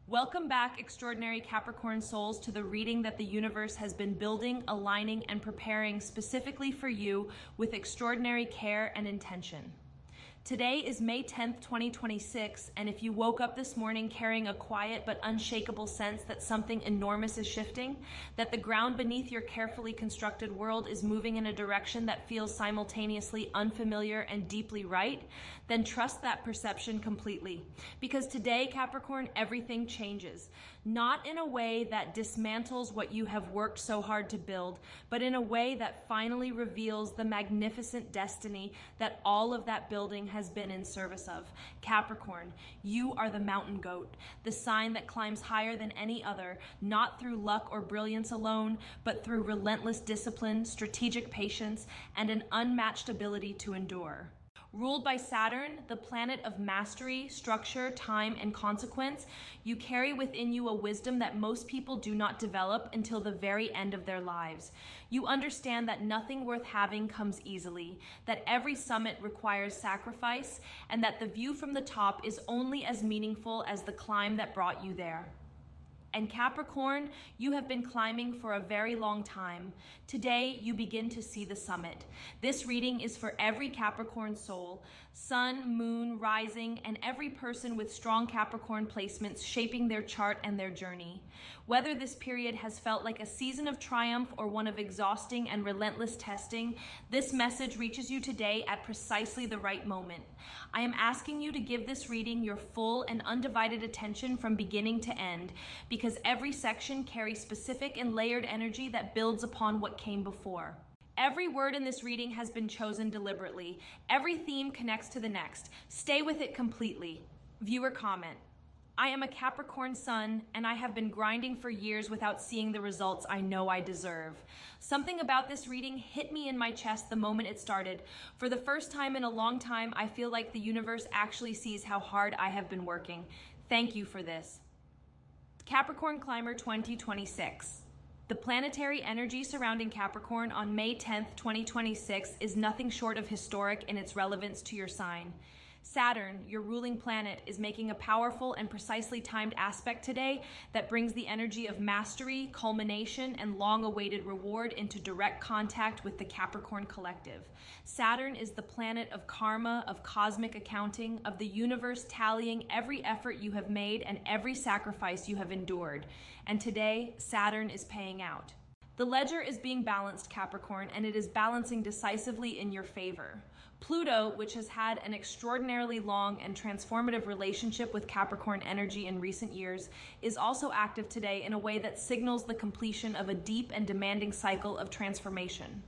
Welcome back, extraordinary Capricorn souls, to the reading that the universe has been building, aligning, and preparing specifically for you with extraordinary care and intention. Today is May 10th, 2026, and if you woke up this morning carrying a quiet but unshakable sense that something enormous is shifting, that the ground beneath your carefully constructed world is moving in a direction that feels simultaneously unfamiliar and deeply right, then trust that perception completely. Because today, Capricorn, everything changes. Not in a way that dismantles what you have worked so hard to build, but in a way that finally reveals the magnificent destiny that all of that building has been in service of. Capricorn, you are the mountain goat, the sign that climbs higher than any other, not through luck or brilliance alone, but through relentless discipline, strategic patience, and an unmatched ability to endure. Ruled by Saturn, the planet of mastery, structure, time, and consequence, you carry within you a wisdom that most people do not develop until the very end of their lives. You understand that nothing worth having comes easily, that every summit requires sacrifice, and that the view from the top is only as meaningful as the climb that brought you there. And Capricorn, you have been climbing for a very long time. Today, you begin to see the summit. This reading is for every Capricorn soul, sun, moon, rising, and every person with strong Capricorn placements shaping their chart and their journey. Whether this period has felt like a season of triumph or one of exhausting and relentless testing, this message reaches you today at precisely the right moment. I am asking you to give this reading your full and undivided attention from beginning to end, because every section carries specific and layered energy that builds upon what came before. Every word in this reading has been chosen deliberately. Every theme connects to the next. Stay with it completely. Viewer comment: I am a Capricorn sun, and I have been grinding for years without seeing the results I know I deserve. Something about this reading hit me in my chest the moment it started. For the first time in a long time, I feel like the universe actually sees how hard I have been working. Thank you for this. Capricorn Climber 2026. The planetary energy surrounding Capricorn on May 10th, 2026 is nothing short of historic in its relevance to your sign. Saturn, your ruling planet, is making a powerful and precisely timed aspect today that brings the energy of mastery, culmination, and long-awaited reward into direct contact with the Capricorn collective. Saturn is the planet of karma, of cosmic accounting, of the universe tallying every effort you have made and every sacrifice you have endured. And today, Saturn is paying out. The ledger is being balanced, Capricorn, and it is balancing decisively in your favor. Pluto, which has had an extraordinarily long and transformative relationship with Capricorn energy in recent years, is also active today in a way that signals the completion of a deep and demanding cycle of transformation.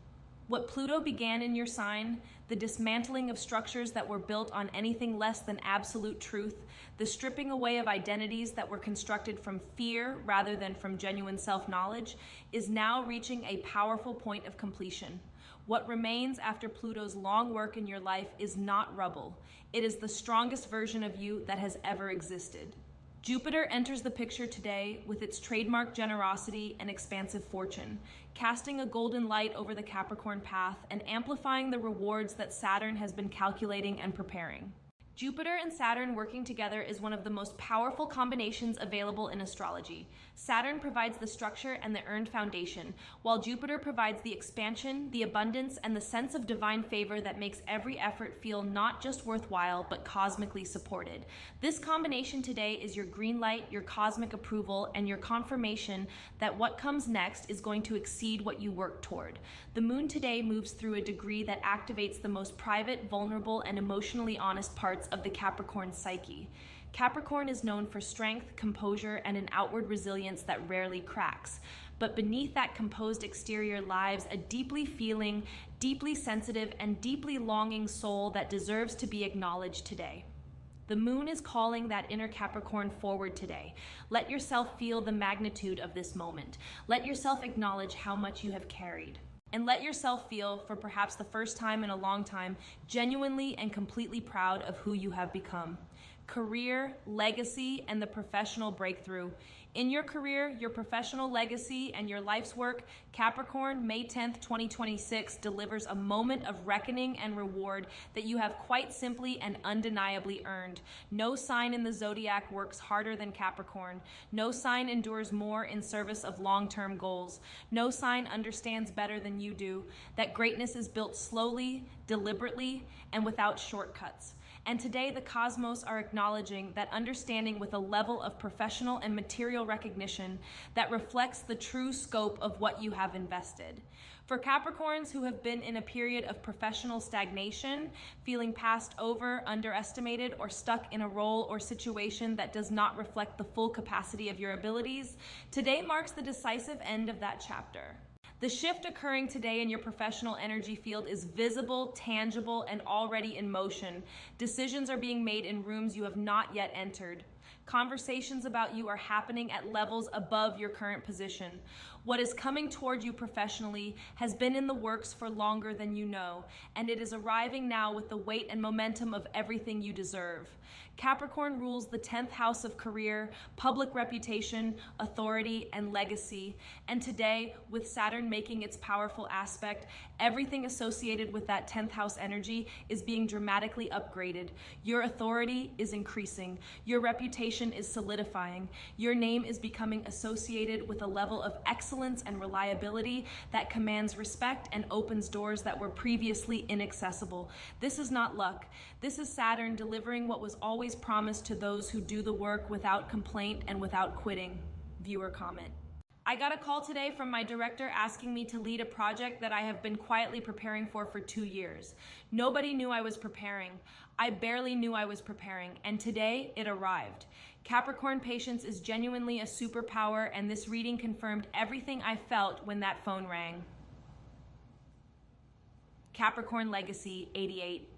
What Pluto began in your sign, the dismantling of structures that were built on anything less than absolute truth, the stripping away of identities that were constructed from fear rather than from genuine self-knowledge, is now reaching a powerful point of completion. What remains after Pluto's long work in your life is not rubble. It is the strongest version of you that has ever existed. Jupiter enters the picture today with its trademark generosity and expansive fortune, casting a golden light over the Capricorn path and amplifying the rewards that Saturn has been calculating and preparing. Jupiter and Saturn working together is one of the most powerful combinations available in astrology. Saturn provides the structure and the earned foundation, while Jupiter provides the expansion, the abundance, and the sense of divine favor that makes every effort feel not just worthwhile, but cosmically supported. This combination today is your green light, your cosmic approval, and your confirmation that what comes next is going to exceed what you worked toward. The moon today moves through a degree that activates the most private, vulnerable, and emotionally honest parts of the Capricorn psyche. Capricorn is known for strength, composure, and an outward resilience that rarely cracks. But beneath that composed exterior lies a deeply feeling, deeply sensitive, and deeply longing soul that deserves to be acknowledged today. The moon is calling that inner Capricorn forward today. Let yourself feel the magnitude of this moment. Let yourself acknowledge how much you have carried. And let yourself feel, for perhaps the first time in a long time, genuinely and completely proud of who you have become. career, legacy, and the professional breakthrough. In your career, your professional legacy, and your life's work, Capricorn, May 10th, 2026 delivers a moment of reckoning and reward that you have quite simply and undeniably earned. No sign in the zodiac works harder than Capricorn. No sign endures more in service of long-term goals. No sign understands better than you do that greatness is built slowly, deliberately, and without shortcuts. And today the cosmos are acknowledging that understanding with a level of professional and material recognition that reflects the true scope of what you have invested. For Capricorns who have been in a period of professional stagnation, feeling passed over, underestimated, or stuck in a role or situation that does not reflect the full capacity of your abilities, today marks the decisive end of that chapter. The shift occurring today in your professional energy field is visible, tangible, and already in motion. Decisions are being made in rooms you have not yet entered. Conversations about you are happening at levels above your current position. What is coming toward you professionally has been in the works for longer than you know, and it is arriving now with the weight and momentum of everything you deserve. Capricorn rules the 10th house of career, public reputation, authority, and legacy. And today, with Saturn making its powerful aspect, everything associated with that 10th house energy is being dramatically upgraded. Your authority is increasing. Your reputation is solidifying. Your name is becoming associated with a level of excellence and reliability that commands respect and opens doors that were previously inaccessible. This is not luck. This is Saturn delivering what was always promised to those who do the work without complaint and without quitting. Viewer comment. I got a call today from my director asking me to lead a project that I have been quietly preparing for 2 years. Nobody knew I was preparing. I barely knew I was preparing, and today it arrived. Capricorn patience is genuinely a superpower, and this reading confirmed everything I felt when that phone rang. Capricorn Legacy 88.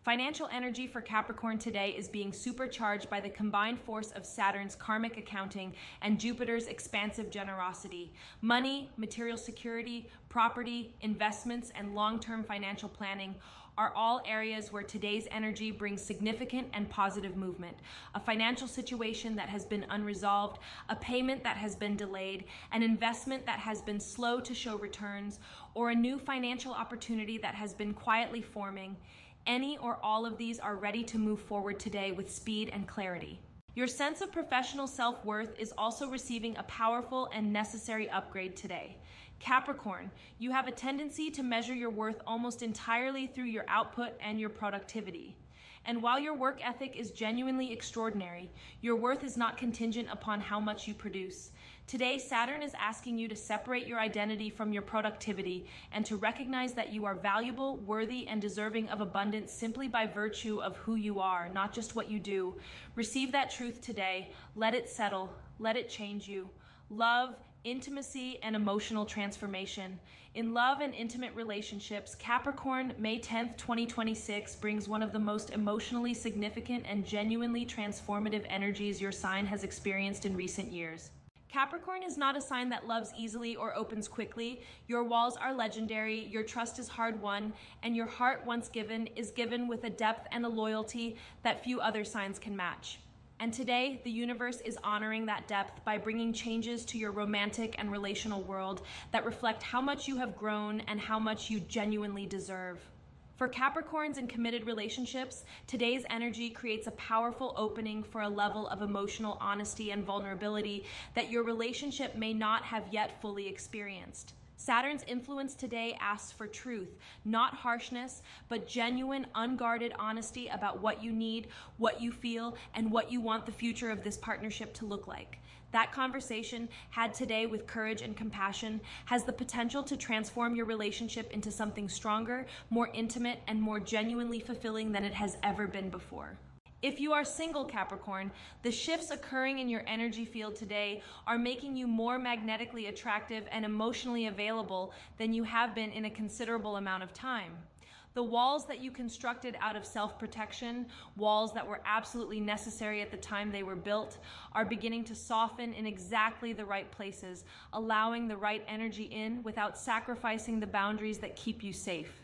Financial energy for Capricorn today is being supercharged by the combined force of Saturn's karmic accounting and Jupiter's expansive generosity. Money, material security, property, investments, and long-term financial planning are all areas where today's energy brings significant and positive movement. A financial situation that has been unresolved, a payment that has been delayed, an investment that has been slow to show returns, or a new financial opportunity that has been quietly forming. Any or all of these are ready to move forward today with speed and clarity. Your sense of professional self-worth is also receiving a powerful and necessary upgrade today. Capricorn, you have a tendency to measure your worth almost entirely through your output and your productivity. And while your work ethic is genuinely extraordinary, your worth is not contingent upon how much you produce. Today, Saturn is asking you to separate your identity from your productivity and to recognize that you are valuable, worthy, and deserving of abundance simply by virtue of who you are, not just what you do. Receive that truth today. Let it settle. Let it change you. Love, intimacy, and emotional transformation. In love and intimate relationships, Capricorn, May 10th, 2026 brings one of the most emotionally significant and genuinely transformative energies your sign has experienced in recent years. Capricorn is not a sign that loves easily or opens quickly. Your walls are legendary, your trust is hard-won, and your heart, once given, is given with a depth and a loyalty that few other signs can match. And today, the universe is honoring that depth by bringing changes to your romantic and relational world that reflect how much you have grown and how much you genuinely deserve. For Capricorns in committed relationships, today's energy creates a powerful opening for a level of emotional honesty and vulnerability that your relationship may not have yet fully experienced. Saturn's influence today asks for truth, not harshness, but genuine, unguarded honesty about what you need, what you feel, and what you want the future of this partnership to look like. That conversation, had today with courage and compassion, has the potential to transform your relationship into something stronger, more intimate, and more genuinely fulfilling than it has ever been before. If you are single, Capricorn, the shifts occurring in your energy field today are making you more magnetically attractive and emotionally available than you have been in a considerable amount of time. The walls that you constructed out of self-protection, walls that were absolutely necessary at the time they were built, are beginning to soften in exactly the right places, allowing the right energy in without sacrificing the boundaries that keep you safe.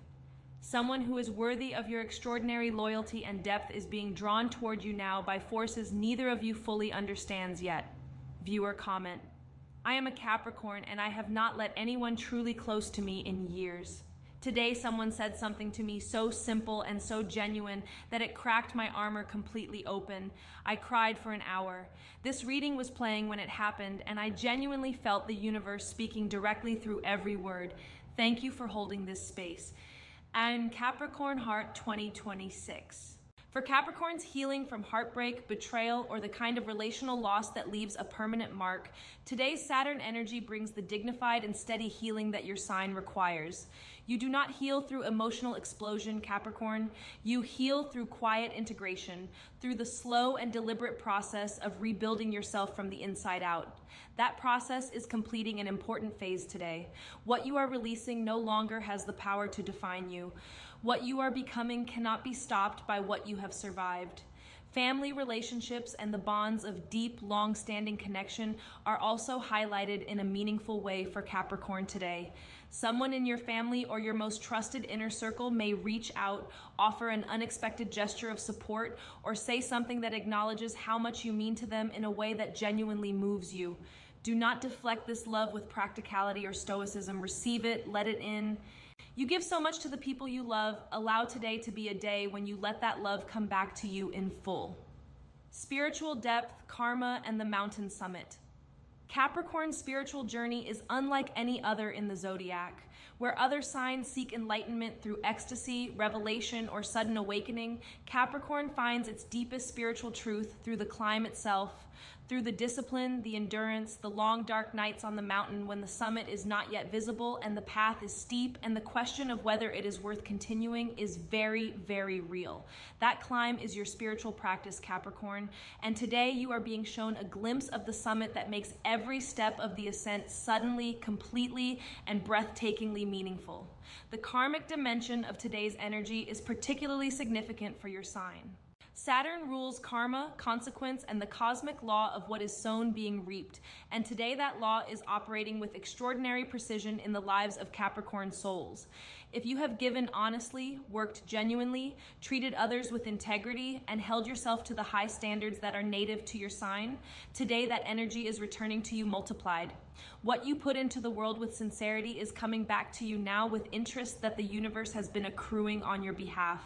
Someone who is worthy of your extraordinary loyalty and depth is being drawn toward you now by forces neither of you fully understands yet. Viewer comment: I am a Capricorn and I have not let anyone truly close to me in years. Today someone said something to me so simple and so genuine that it cracked my armor completely open. I cried for an hour. This reading was playing when it happened, and I genuinely felt the universe speaking directly through every word. Thank you for holding this space. I'm Capricorn Heart 2026. For Capricorns healing from heartbreak, betrayal, or the kind of relational loss that leaves a permanent mark, today's Saturn energy brings the dignified and steady healing that your sign requires. You do not heal through emotional explosion, Capricorn. You heal through quiet integration, through the slow and deliberate process of rebuilding yourself from the inside out. That process is completing an important phase today. What you are releasing no longer has the power to define you. What you are becoming cannot be stopped by what you have survived. Family relationships and the bonds of deep, long-standing connection are also highlighted in a meaningful way for Capricorn today. Someone in your family or your most trusted inner circle may reach out, offer an unexpected gesture of support, or say something that acknowledges how much you mean to them in a way that genuinely moves you. Do not deflect this love with practicality or stoicism. Receive it, let it in. You give so much to the people you love. Allow today to be a day when you let that love come back to you in full. Spiritual depth, karma, and the mountain summit. Capricorn's spiritual journey is unlike any other in the zodiac. Where other signs seek enlightenment through ecstasy, revelation, or sudden awakening, Capricorn finds its deepest spiritual truth through the climb itself, through the discipline, the endurance, the long dark nights on the mountain when the summit is not yet visible and the path is steep and the question of whether it is worth continuing is very, very real. That climb is your spiritual practice, Capricorn, and today you are being shown a glimpse of the summit that makes every step of the ascent suddenly, completely, and breathtakingly meaningful. The karmic dimension of today's energy is particularly significant for your sign. Saturn rules karma, consequence, and the cosmic law of what is sown being reaped, and today that law is operating with extraordinary precision in the lives of Capricorn souls. If you have given honestly, worked genuinely, treated others with integrity, and held yourself to the high standards that are native to your sign, today that energy is returning to you multiplied. What you put into the world with sincerity is coming back to you now with interest that the universe has been accruing on your behalf.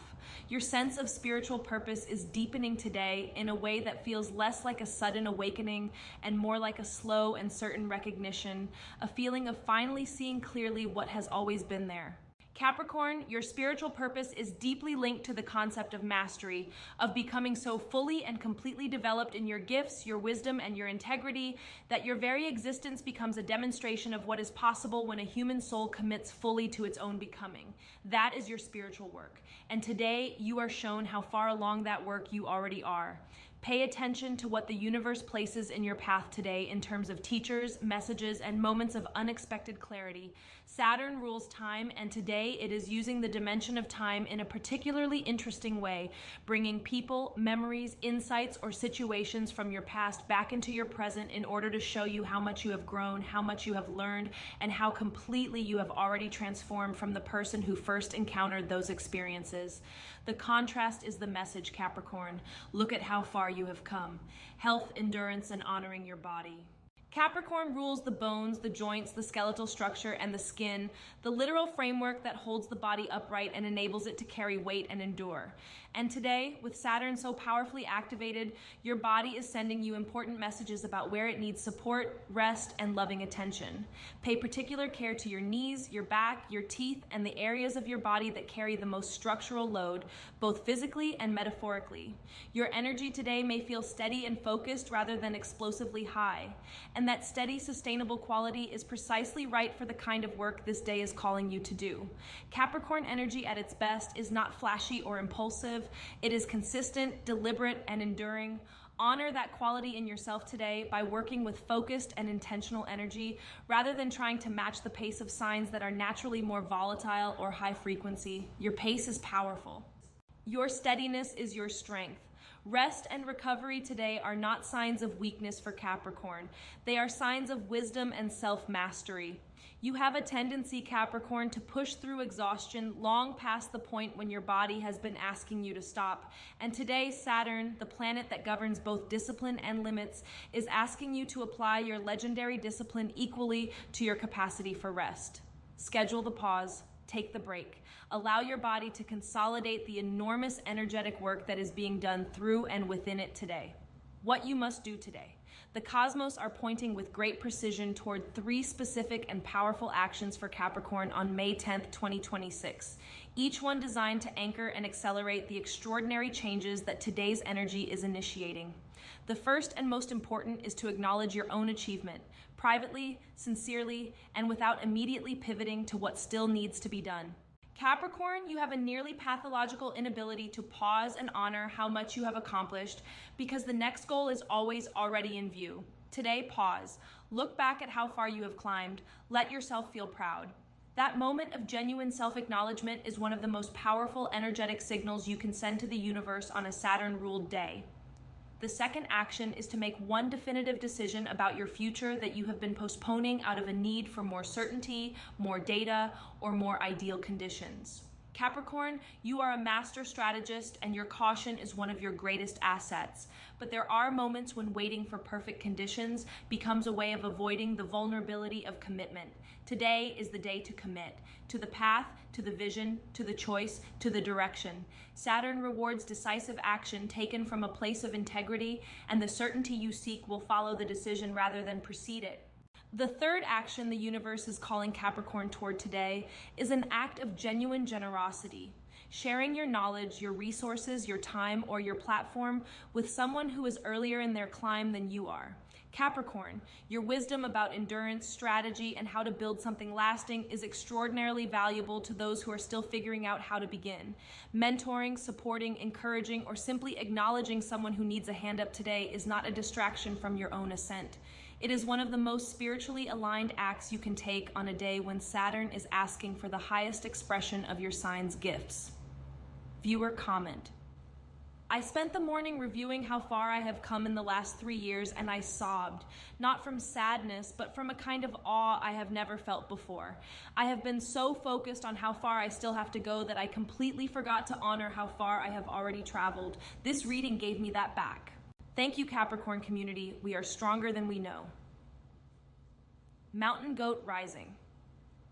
Your sense of spiritual purpose is deepening today in a way that feels less like a sudden awakening and more like a slow and certain recognition, a feeling of finally seeing clearly what has always been there. Capricorn, your spiritual purpose is deeply linked to the concept of mastery, of becoming so fully and completely developed in your gifts, your wisdom, and your integrity that your very existence becomes a demonstration of what is possible when a human soul commits fully to its own becoming. That is your spiritual work. And today you are shown how far along that work you already are. Pay attention to what the universe places in your path today in terms of teachers, messages, and moments of unexpected clarity. Saturn rules time, and today it is using the dimension of time in a particularly interesting way, bringing people, memories, insights, or situations from your past back into your present in order to show you how much you have grown, how much you have learned, and how completely you have already transformed from the person who first encountered those experiences. The contrast is the message, Capricorn. Look at how far you have come. Health, endurance, and honoring your body. Capricorn rules the bones, the joints, the skeletal structure, and the skin, the literal framework that holds the body upright and enables it to carry weight and endure. And today, with Saturn so powerfully activated, your body is sending you important messages about where it needs support, rest, and loving attention. Pay particular care to your knees, your back, your teeth, and the areas of your body that carry the most structural load, both physically and metaphorically. Your energy today may feel steady and focused rather than explosively high. And that steady, sustainable quality is precisely right for the kind of work this day is calling you to do. Capricorn energy at its best is not flashy or impulsive. It is consistent, deliberate, and enduring. Honor that quality in yourself today by working with focused and intentional energy rather than trying to match the pace of signs that are naturally more volatile or high frequency. Your pace is powerful. Your steadiness is your strength. Rest and recovery today are not signs of weakness for Capricorn. They are signs of wisdom and self-mastery. You have a tendency, Capricorn, to push through exhaustion long past the point when your body has been asking you to stop. And today, Saturn, the planet that governs both discipline and limits, is asking you to apply your legendary discipline equally to your capacity for rest. Schedule the pause. Take the break. Allow your body to consolidate the enormous energetic work that is being done through and within it today. What you must do today. The cosmos are pointing with great precision toward 3 specific and powerful actions for Capricorn on May 10th, 2026, each one designed to anchor and accelerate the extraordinary changes that today's energy is initiating. The first and most important is to acknowledge your own achievement, privately, sincerely, and without immediately pivoting to what still needs to be done. Capricorn, you have a nearly pathological inability to pause and honor how much you have accomplished because the next goal is always already in view. Today, pause. Look back at how far you have climbed. Let yourself feel proud. That moment of genuine self-acknowledgement is one of the most powerful energetic signals you can send to the universe on a Saturn-ruled day. The second action is to make one definitive decision about your future that you have been postponing out of a need for more certainty, more data, or more ideal conditions. Capricorn, you are a master strategist and your caution is one of your greatest assets. But there are moments when waiting for perfect conditions becomes a way of avoiding the vulnerability of commitment. Today is the day to commit to the path, to the vision, to the choice, to the direction. Saturn rewards decisive action taken from a place of integrity, and the certainty you seek will follow the decision rather than precede it. The third action the universe is calling Capricorn toward today is an act of genuine generosity. Sharing your knowledge, your resources, your time, or your platform with someone who is earlier in their climb than you are. Capricorn, your wisdom about endurance, strategy, and how to build something lasting is extraordinarily valuable to those who are still figuring out how to begin. Mentoring, supporting, encouraging, or simply acknowledging someone who needs a hand up today is not a distraction from your own ascent. It is one of the most spiritually aligned acts you can take on a day when Saturn is asking for the highest expression of your sign's gifts. Viewer comment. I spent the morning reviewing how far I have come in the last 3 years and I sobbed, not from sadness, but from a kind of awe I have never felt before. I have been so focused on how far I still have to go that I completely forgot to honor how far I have already traveled. This reading gave me that back. Thank you, Capricorn community. We are stronger than we know. Mountain Goat Rising.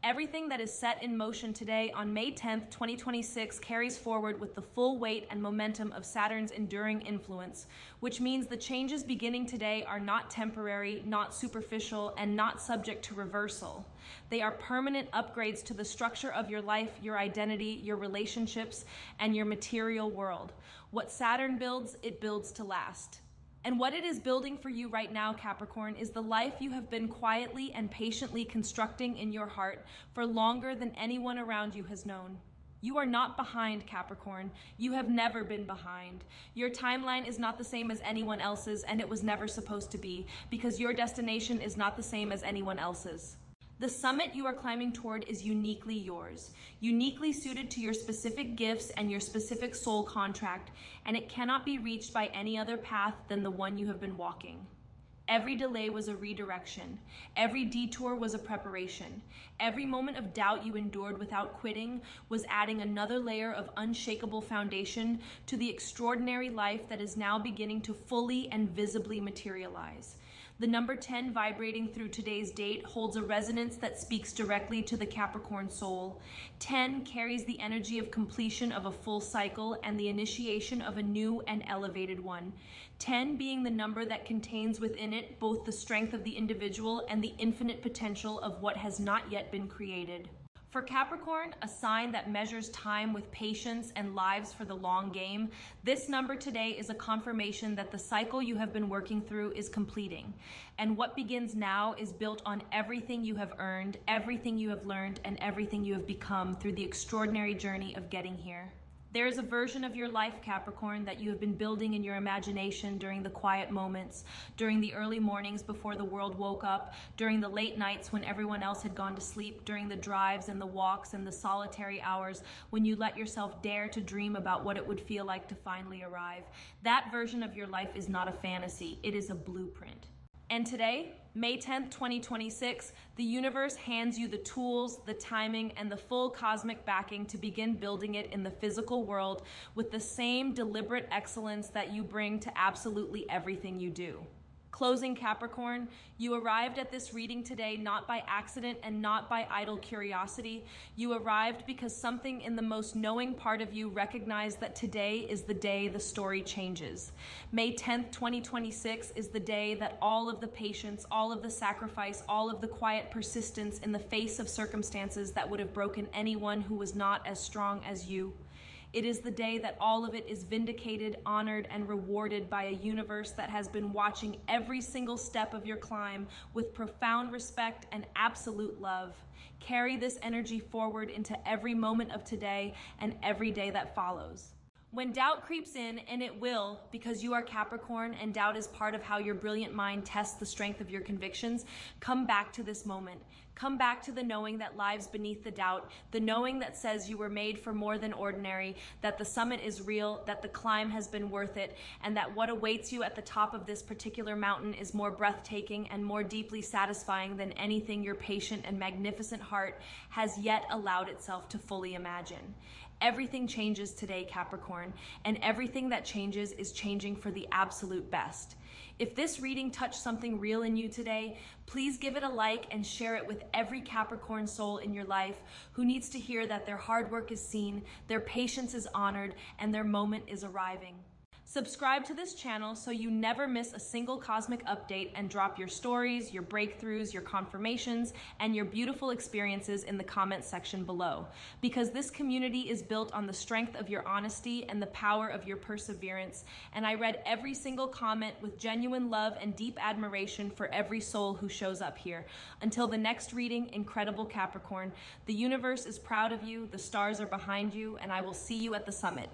Everything that is set in motion today on May 10th, 2026 carries forward with the full weight and momentum of Saturn's enduring influence, which means the changes beginning today are not temporary, not superficial, and not subject to reversal. They are permanent upgrades to the structure of your life, your identity, your relationships, and your material world. What Saturn builds, it builds to last. And what it is building for you right now, Capricorn, is the life you have been quietly and patiently constructing in your heart for longer than anyone around you has known. You are not behind, Capricorn. You have never been behind. Your timeline is not the same as anyone else's, and it was never supposed to be, because your destination is not the same as anyone else's. The summit you are climbing toward is uniquely yours, uniquely suited to your specific gifts and your specific soul contract, and it cannot be reached by any other path than the one you have been walking. Every delay was a redirection. Every detour was a preparation. Every moment of doubt you endured without quitting was adding another layer of unshakable foundation to the extraordinary life that is now beginning to fully and visibly materialize. The number 10 vibrating through today's date holds a resonance that speaks directly to the Capricorn soul. 10 carries the energy of completion of a full cycle and the initiation of a new and elevated one. 10 being the number that contains within it both the strength of the individual and the infinite potential of what has not yet been created. For Capricorn, a sign that measures time with patience and lives for the long game, this number today is a confirmation that the cycle you have been working through is completing. And what begins now is built on everything you have earned, everything you have learned, and everything you have become through the extraordinary journey of getting here. There is a version of your life, Capricorn, that you have been building in your imagination during the quiet moments, during the early mornings before the world woke up, during the late nights when everyone else had gone to sleep, during the drives and the walks and the solitary hours when you let yourself dare to dream about what it would feel like to finally arrive. That version of your life is not a fantasy, it is a blueprint. And today, May 10th, 2026, the universe hands you the tools, the timing, and the full cosmic backing to begin building it in the physical world with the same deliberate excellence that you bring to absolutely everything you do. Closing, Capricorn, you arrived at this reading today not by accident and not by idle curiosity. You arrived because something in the most knowing part of you recognized that today is the day the story changes. May 10th, 2026 is the day that all of the patience, all of the sacrifice, all of the quiet persistence in the face of circumstances that would have broken anyone who was not as strong as you. It is the day that all of it is vindicated, honored, and rewarded by a universe that has been watching every single step of your climb with profound respect and absolute love. Carry this energy forward into every moment of today and every day that follows. When doubt creeps in, and it will, because you are Capricorn and doubt is part of how your brilliant mind tests the strength of your convictions, come back to this moment. Come back to the knowing that lies beneath the doubt, the knowing that says you were made for more than ordinary, that the summit is real, that the climb has been worth it, and that what awaits you at the top of this particular mountain is more breathtaking and more deeply satisfying than anything your patient and magnificent heart has yet allowed itself to fully imagine. Everything changes today, Capricorn, and everything that changes is changing for the absolute best. If this reading touched something real in you today, please give it a like and share it with every Capricorn soul in your life who needs to hear that their hard work is seen, their patience is honored, and their moment is arriving. Subscribe to this channel so you never miss a single cosmic update and drop your stories, your breakthroughs, your confirmations, and your beautiful experiences in the comments section below. Because this community is built on the strength of your honesty and the power of your perseverance, and I read every single comment with genuine love and deep admiration for every soul who shows up here. Until the next reading, incredible Capricorn, the universe is proud of you, the stars are behind you, and I will see you at the summit.